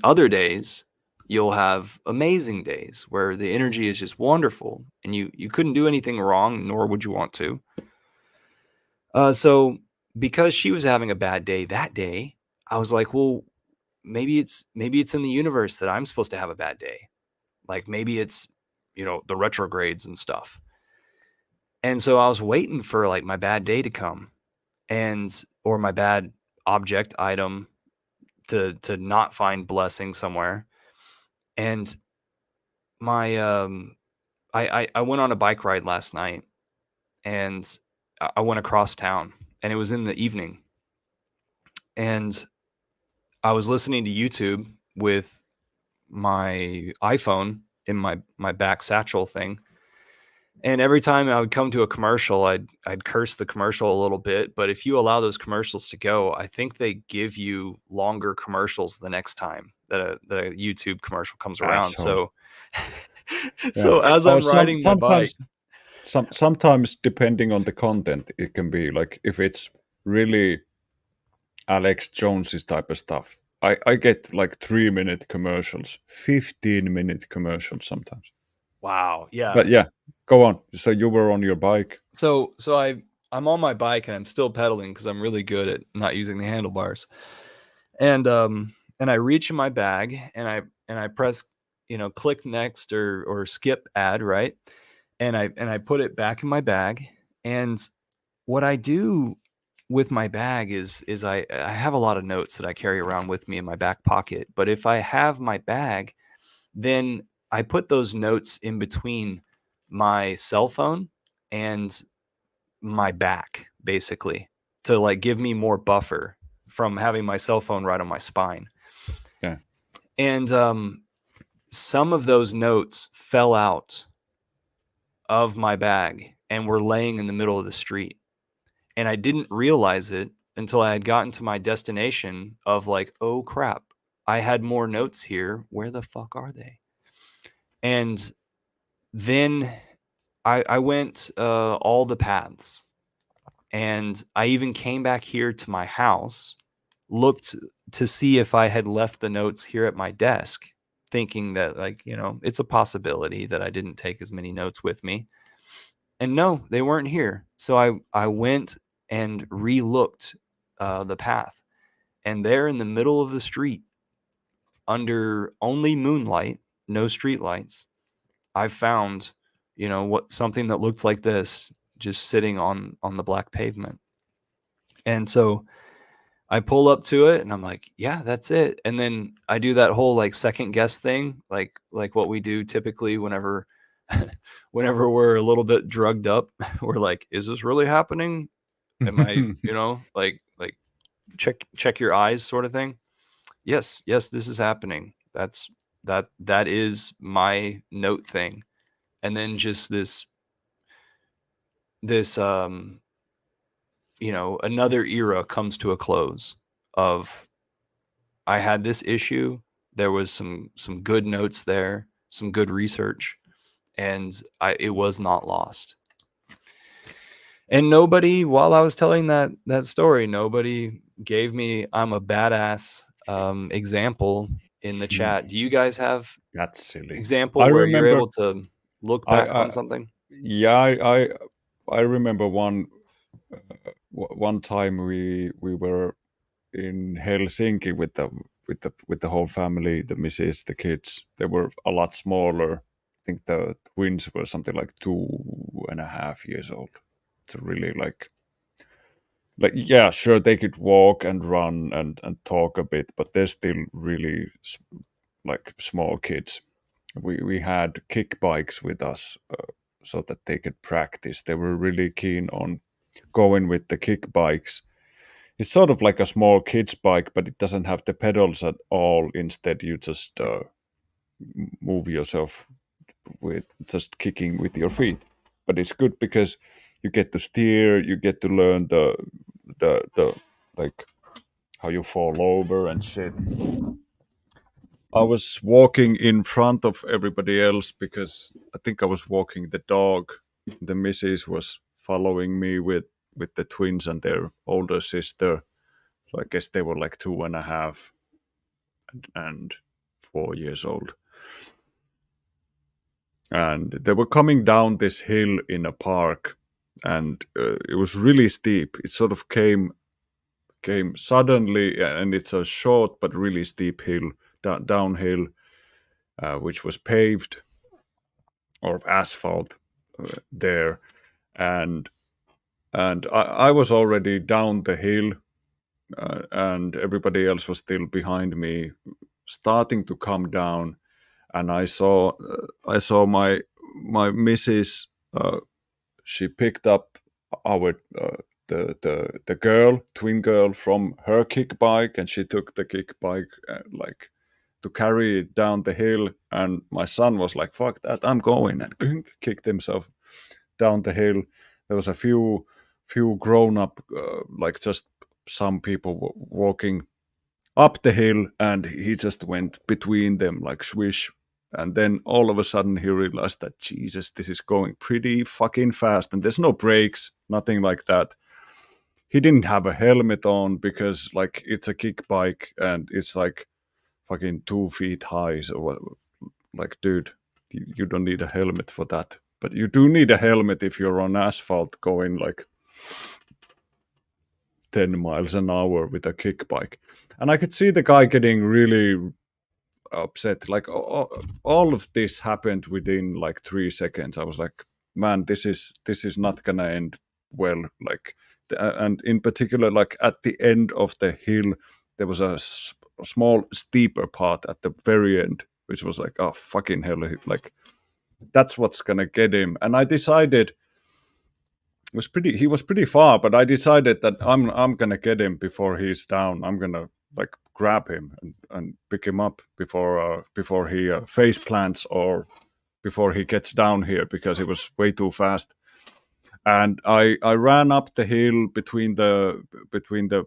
other days you'll have amazing days where the energy is just wonderful, and you couldn't do anything wrong, nor would you want to. So because she was having a bad day that day, I was like, well, maybe it's in the universe that I'm supposed to have a bad day. Like maybe it's, you know, the retrogrades and stuff. And so I was waiting for like my bad day to come, or my bad object item to not find blessing somewhere. And my I went on a bike ride last night, and I went across town, and it was in the evening, and I was listening to YouTube with my iPhone in my back satchel thing. And every time I would come to a commercial, I'd curse the commercial a little bit. But if you allow those commercials to go, I think they give you longer commercials the next time that a YouTube commercial comes around. So, so as I'm riding my bike, sometimes depending on the content, it can be like, if it's really Alex Jones's type of stuff, I get like 3-minute commercials, 15-minute commercials sometimes. Wow. Yeah. But yeah, go on. So you were on your bike. So I'm on my bike and I'm still pedaling because I'm really good at not using the handlebars. And I reach in my bag and I press, click next or skip ad, right? And I put it back in my bag. And what I do with my bag is I have a lot of notes that I carry around with me in my back pocket. But if I have my bag, then I put those notes in between my cell phone and my back, basically, to like give me more buffer from having my cell phone right on my spine. Yeah. And some of those notes fell out of my bag and were laying in the middle of the street. And I didn't realize it until I had gotten to my destination of like, oh crap, I had more notes here. Where the fuck are they? And then I went all the paths. And I even came back here to my house, looked to see if I had left the notes here at my desk, thinking that, like, it's a possibility that I didn't take as many notes with me. And no, they weren't here. So I went and re-looked the path. And there in the middle of the street, under only moonlight, no street lights, I found, something that looked like this, just sitting on the black pavement. And so I pull up to it and I'm like, yeah, that's it. And then I do that whole like second guess thing, like what we do typically whenever whenever we're a little bit drugged up. We're like, is this really happening? Am I, like check your eyes sort of thing. Yes, this is happening. That is my note thing. And then just this another era comes to a close of, I had this issue. There was some good notes there, some good research, and it was not lost. And nobody, while I was telling that story, nobody gave me I'm a badass example in the chat. Do you guys have That's silly. example I where remember, you're able to look back on something? Yeah, I remember one time we were in Helsinki with the whole family, the missus, the kids. They were a lot smaller. I think the twins were something like 2.5 years old. It's really like yeah, sure, they could walk and run and talk a bit, but they're still really like small kids. We had kick bikes with us so that they could practice. They were really keen on going with the kick bikes. It's sort of like a small kid's bike, but it doesn't have the pedals at all. Instead, you just move yourself with just kicking with your feet. But it's good because you get to steer, you get to learn the like how you fall over and shit. I was walking in front of everybody else because I think I was walking the dog. The missus was following me with the twins and their older sister. So I guess they were like 2.5 and 4 years old. And they were coming down this hill in a park, and it was really steep. It sort of came suddenly, and it's a short but really steep hill, downhill, which was paved or asphalt there, and I was already down the hill, and everybody else was still behind me, starting to come down, and I saw my missus. She picked up our the twin girl from her kick bike, and she took the kick bike like to carry it down the hill. And my son was like, "Fuck that, I'm going!" and kicked himself down the hill. There was a few grown up, like just some people walking up the hill, and he just went between them like swish. And then all of a sudden he realized that, Jesus, this is going pretty fucking fast, and there's no brakes, nothing like that. He didn't have a helmet on because like it's a kick bike and it's like fucking 2 feet high. So what, like, dude, you don't need a helmet for that. But you do need a helmet if you're on asphalt going like 10 miles an hour with a kick bike. And I could see the guy getting really upset. Like all of this happened within like 3 seconds. I was like, man, this is not gonna end well. Like, and in particular, like at the end of the hill, there was a small steeper part at the very end, which was like, oh fucking hell, like that's what's gonna get him. And I decided he was pretty far, but I decided that I'm gonna get him before he's down. I'm gonna like grab him and pick him up before he face plants or before he gets down here, because it was way too fast. And I ran up the hill between the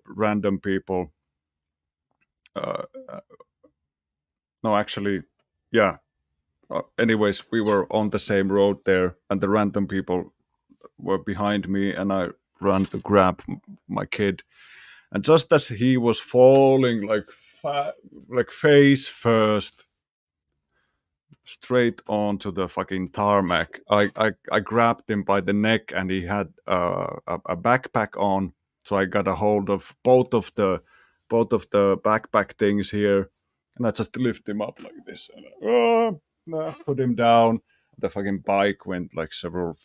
random people. No, actually, yeah. Anyways, we were on the same road there, and the random people were behind me, and I ran to grab my kid. And just as he was falling, like face first, straight onto the fucking tarmac, I grabbed him by the neck, and he had a backpack on, so I got a hold of both of the backpack things here, and I just lift him up like this, and put him down. The fucking bike went like several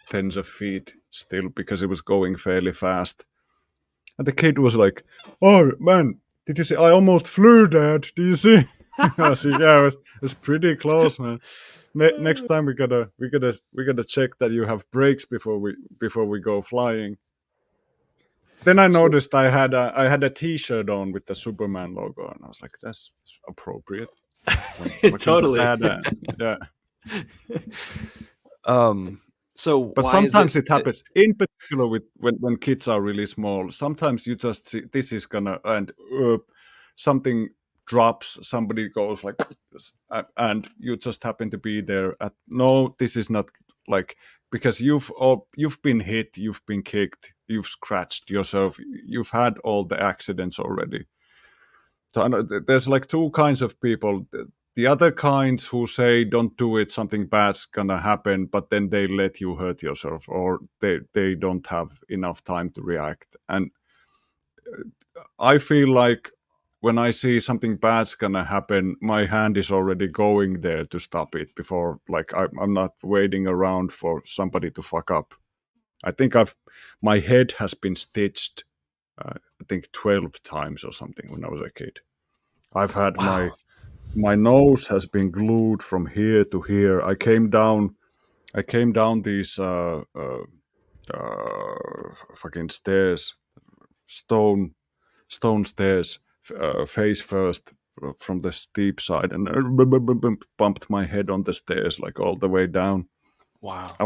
tens of feet still, because it was going fairly fast. And the kid was like, "Oh man, did you see? I almost flew, Dad. Do you see?" I see. Yeah, it was pretty close, man. Next time we gotta check that you have brakes before we go flying. Then I noticed I had a T-shirt on with the Superman logo, and I was like, "That's appropriate." Totally. Yeah. So, But why is sometimes it happens, in particular with when kids are really small. Sometimes you just see this is gonna end. Something drops, somebody goes like, and you just happen to be there. No, this is not like, because you've been hit, you've been kicked, you've scratched yourself, you've had all the accidents already. So I know there's like two kinds of people. The other kinds who say don't do it, something bad's gonna happen, but then they let you hurt yourself, or they don't have enough time to react. And I feel like when I see something bad's gonna happen, my hand is already going there to stop it before, like I'm not waiting around for somebody to fuck up. I think my head has been stitched, I think 12 times or something when I was a kid. I've had Wow. my nose has been glued from here to here. I came down these fucking stairs, stone stairs, face first from the steep side, and bumped my head on the stairs like all the way down. Wow. I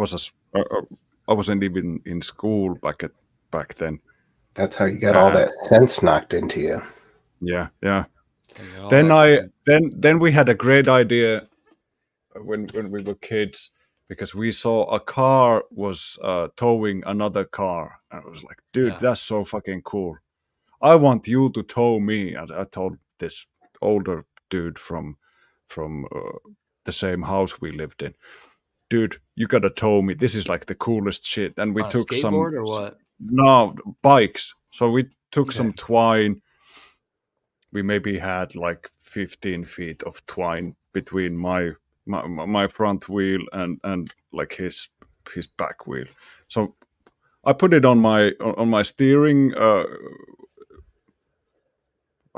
wasn't even in school back then. That's how you got all that sense knocked into you. Yeah, yeah. All Then that- then we had a great idea when we were kids, because we saw a car was towing another car, and I was like, dude, Yeah. that's so fucking cool. I want you to tow me. I told this older dude from the same house we lived in, dude, you gotta tow me. This is like the coolest shit. And we on a took some skateboard or what? no bikes. So we took Okay. some twine. We maybe had like 15 feet of twine between my front wheel and like his back wheel. So I put it on my steering.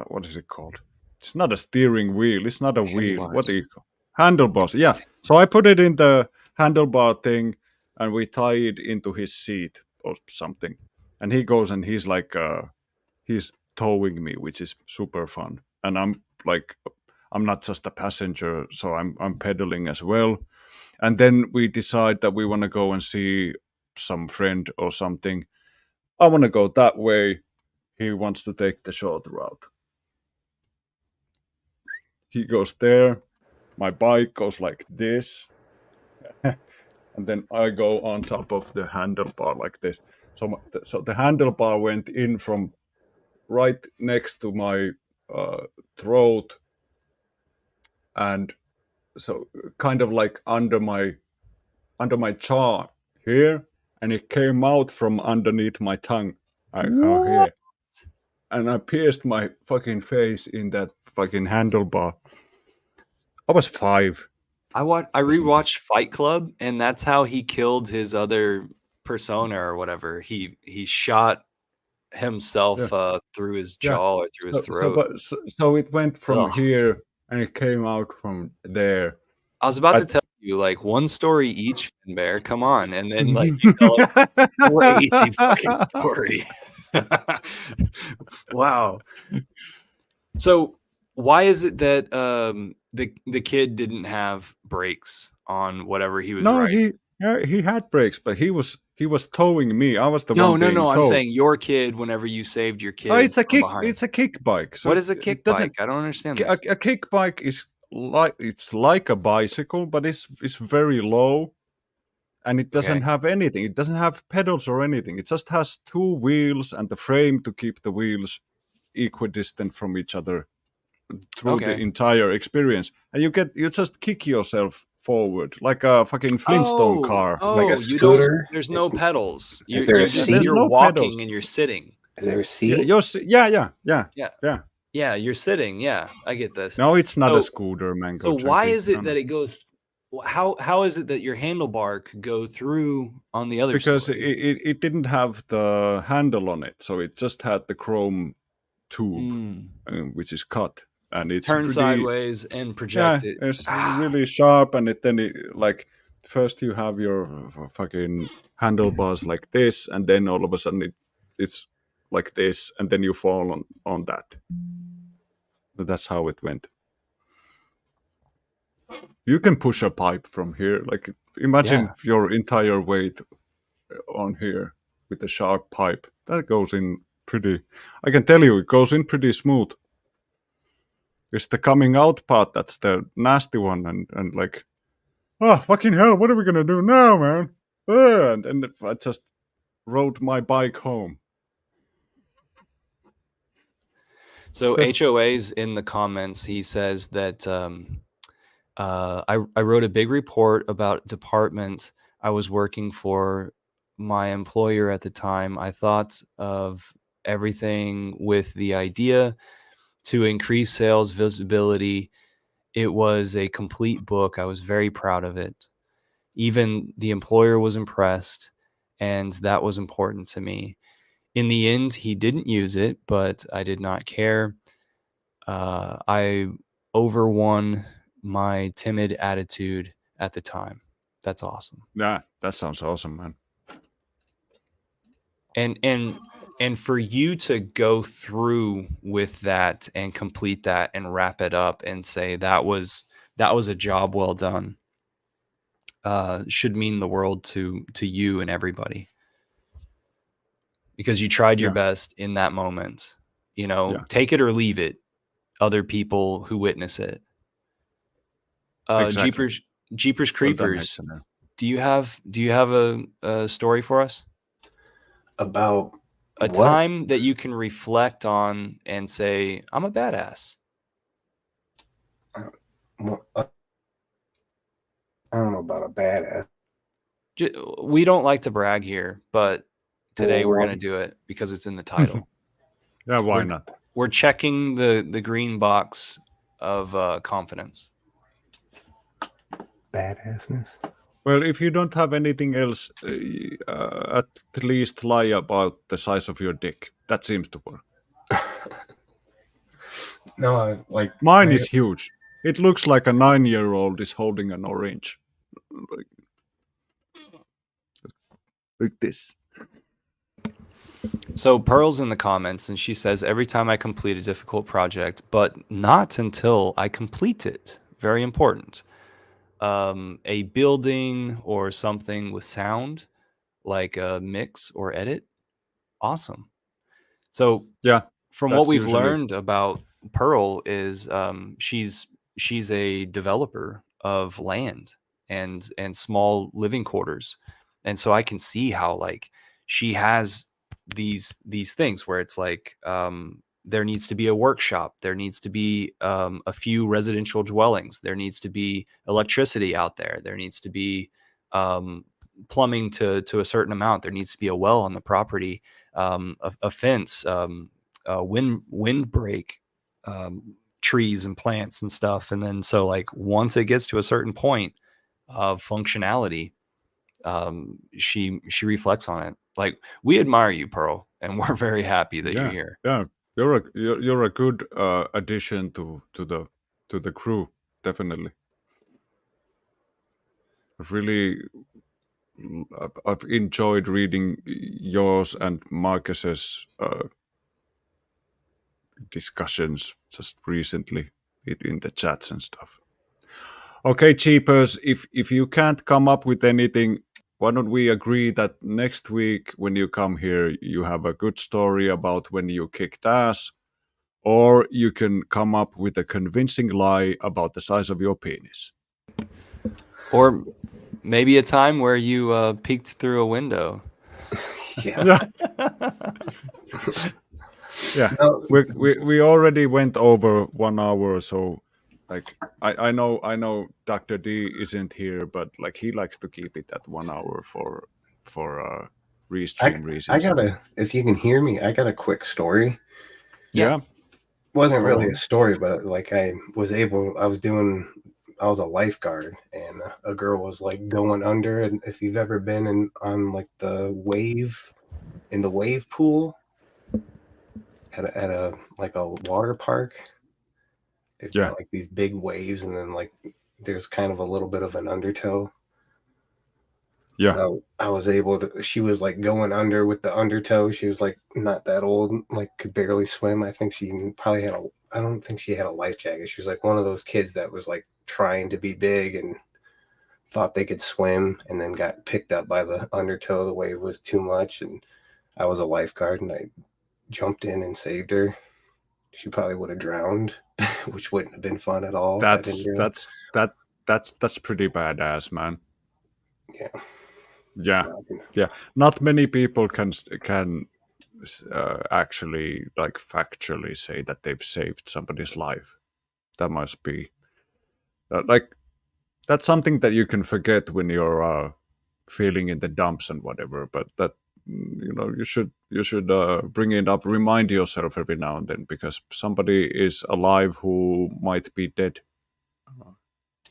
What is it called? It's not a steering wheel. It's not a wheel. Handlebars. What do you call handlebars? Yeah. So I put it in the handlebar thing, and we tie it into his seat or something. And he goes and he's like, he's towing me, which is super fun. And I'm like, I'm not just a passenger, so I'm pedaling as well. And then we decide that we want to go and see some friend or something. I want to go that way. He wants to take the short route. He goes there. My bike goes like this. And then I go on top of the handlebar like this. So the handlebar went in from right next to my throat, and so kind of like under my jaw here, and it came out from underneath my tongue. Here. And I pierced my fucking face in that fucking handlebar. I was 5. I rewatched Fight Club, and that's how he killed his other persona or whatever. He shot himself through his jaw or through his throat. So it went from Ugh. here and it came out from there. I was about to tell you, like, one story each, Bear. Come on, and then like you tell a crazy fucking story. Wow. So why is it that the kid didn't have brakes on whatever he was riding? He had brakes, but he was towing me. I was the No, one being I'm towed. saying your kid. Whenever you saved your kid, Oh, it's a from kick. behind. It's a kick bike. So What is a kick it doesn't- bike? I don't understand A, this. a kick bike is like a bicycle, but it's very low, and it doesn't Okay. have anything. It doesn't have pedals or anything. It just has 2 wheels and the frame to keep the wheels equidistant from each other through the Okay. entire experience. And you just kick yourself forward like a fucking Flintstone car. Like a you scooter? There's no pedals. Is there a seat? There's You're no walking pedals. and you're sitting. Is there a Yeah, seat? Yeah, you're sitting. Yeah, I get this. No, it's not So- a scooter, Mango. So why Junkie. is it No, that no. it goes? How is it that your handlebar could go through on the other? Because story? it didn't have the handle on it, so it just had the chrome tube, which is cut, and it's turn pretty, sideways and project it. it's really sharp, and then like first you have your fucking handlebars like this, and then all of a sudden it's like this, and then you fall on that. That's how it went. You can push a pipe from here. Like imagine your entire weight on here with a sharp pipe. That goes in pretty. I can tell you, it goes in pretty smooth. It's the coming out part that's the nasty one, and like, oh fucking hell, what are we gonna do now, man? And then I just rode my bike home. So That's- HOA's in the comments. He says that I wrote a big report about department I was working for. My employer at the time, I thought of everything with the idea to increase sales visibility. It was a complete book. I was very proud of it. Even the employer was impressed, and that was important to me. In the end, he didn't use it, but I did not care. I overwon my timid attitude at the time. That's awesome. Yeah, that sounds awesome, man. And for you to go through with that and complete that and wrap it up and say that was a job well done, should mean the world to you and everybody, because you tried your best in that moment. Take it or leave it. Other people who witness it. Exactly. Jeepers Well done, Creepers. Hexamer. Do you have a story for us? About A what? time that you can reflect on and say, I'm a badass. Well, I don't know about a badass. We don't like to brag here, but today we're Well, going to do it because it's in the title. Yeah, why not? We're checking the green box of confidence. Badassness. Well, if you don't have anything else, at least lie about the size of your dick. That seems to work. No, Mine is huge. It looks like a 9-year-old is holding an orange. Like this. So Pearl's in the comments and she says, every time I complete a difficult project, but not until I complete it. Very important. A building or something with sound, like a mix or edit. Awesome. So Yeah, from that's what we've usually- learned about Pearl is she's a developer of land and small living quarters. And so I can see how like she has these things where it's like there needs to be a workshop, there needs to be a few residential dwellings, there needs to be electricity out there, there needs to be plumbing to a certain amount. There needs to be a well on the property, a fence, a windbreak, trees and plants and stuff. And then so like once it gets to a certain point of functionality, she reflects on it. Like, we admire you, Pearl, and we're very happy that you're here. Yeah, you're a good addition to the crew, definitely. I've enjoyed reading yours and Marcus's discussions just recently in the chats and stuff. Okay, Cheapers, if you can't come up with anything, why don't we agree that next week when you come here, you have a good story about when you kicked ass, or you can come up with a convincing lie about the size of your penis. Or maybe a time where you peeked through a window. Yeah. Yeah, No, we already went over 1 hour, so like I know Dr. D isn't here, but like he likes to keep it at 1 hour for restream reasons. I gotta, if you can hear me, I got a quick story. Yeah. Wasn't Go really on. a story, but like I was a lifeguard, and a girl was like going under. And if you've ever been on like the wave pool at a like a water park, they've Yeah. got like these big waves, and then like there's kind of a little bit of an undertow. Yeah. I was able to. She was like going under with the undertow. She was like not that old, like could barely swim. I think she probably had a. I don't think she had a life jacket. She was like one of those kids that was like trying to be big and thought they could swim, and then got picked up by the undertow. The wave was too much, and I was a lifeguard, and I jumped in and saved her. She probably would have drowned, which wouldn't have been fun at all. That's pretty badass, man. Yeah. Yeah. Not many people can actually like factually say that they've saved somebody's life. That must be like that's something that you can forget when you're feeling in the dumps and whatever. But that you should bring it up, remind yourself every now and then, because somebody is alive who might be dead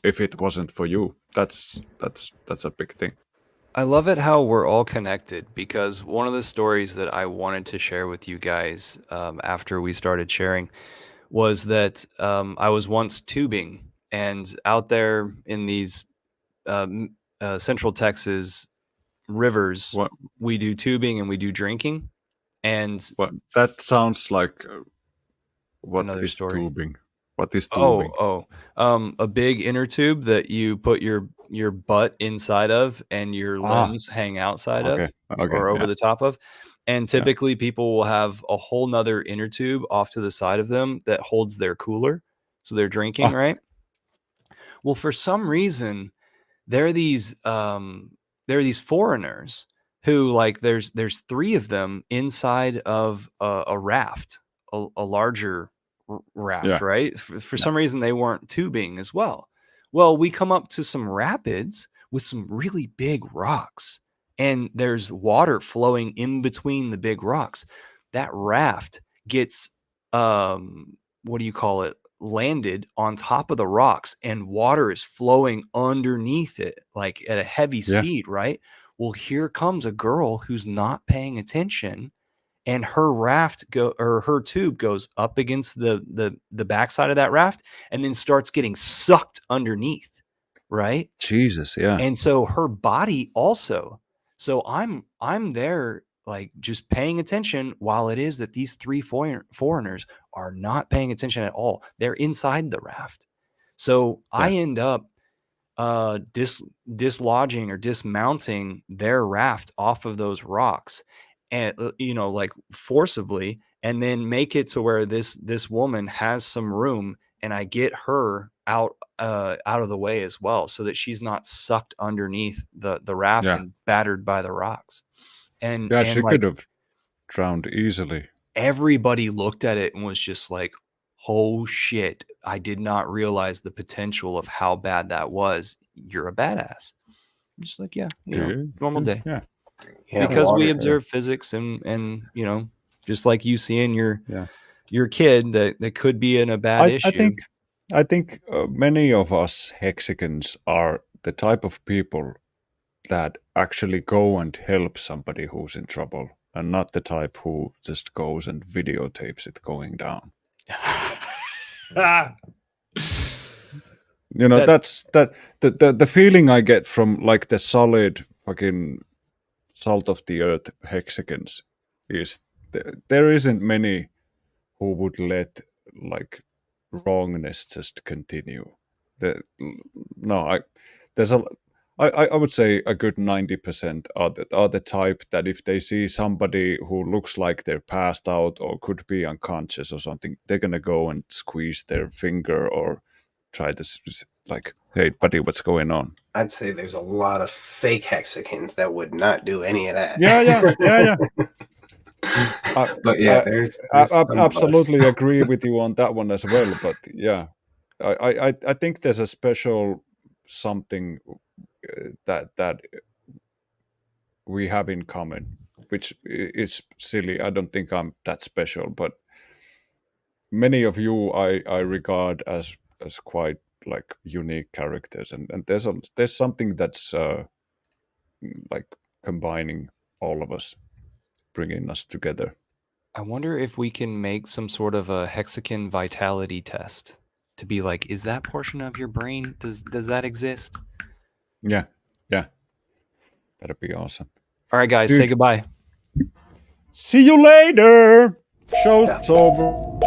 if it wasn't for you. That's a big thing. I love it how we're all connected, because one of the stories that I wanted to share with you guys after we started sharing was that I was once tubing, and out there in these Central Texas rivers, What? we do tubing and we do drinking. And What? That sounds like what Another is story. tubing? What is tubing? A big inner tube that you put your butt inside of and your limbs hang outside of or over the top of. And typically people will have a whole nother inner tube off to the side of them that holds their cooler. So they're drinking, right? Well, for some reason, there are these foreigners who, like, there's 3 of them inside of a raft, a larger raft, right? For some reason, they weren't tubing as well. Well, we come up to some rapids with some really big rocks, and there's water flowing in between the big rocks. That raft gets, landed on top of the rocks, and water is flowing underneath it, like at a heavy speed, right? Well, here comes a girl who's not paying attention, and her tube goes up against the backside of that raft and then starts getting sucked underneath, right? Jesus, yeah. And so her body also. So I'm there, like, just paying attention, while it is that these 3 foreigners are not paying attention at all. They're inside the raft. So I end up dislodging or dismounting their raft off of those rocks, and like forcibly, and then make it to where this woman has some room, and I get her out of the way as well, so that she's not sucked underneath the raft and battered by the rocks. And she could have drowned easily. Everybody looked at it and was just like, oh shit, I did not realize the potential of how bad that was. You're a badass. Just like, yeah, Do normal you? day. Yeah. Yeah, Because we water- observe physics and just like you seeing Yeah. your kid that could be in a bad issue. I think many of us Hexicans are the type of people that actually go and help somebody who's in trouble, and not the type who just goes and videotapes it going down. You know, That- the feeling I get from like the solid fucking salt of the earth Hexicans is there isn't many who would let like wrongness just continue. I would say a good 90% are the type that if they see somebody who looks like they're passed out or could be unconscious or something, they're gonna go and squeeze their finger or try to like, hey buddy, what's going on? I'd say there's a lot of fake Hexicans that would not do any of that. Yeah. But yeah, there's some of us. Absolutely agree with you on that one as well. But yeah, I think there's a special something that we have in common, which is silly. I don't think I'm that special, but many of you I regard as quite like unique characters, and there's something that's like combining all of us, bringing us together. I wonder if we can make some sort of a Hexican vitality test to be like, is that portion of your brain, does that exist? Yeah, that'd be awesome. All right, guys, Dude. say goodbye. See you later. Show's over.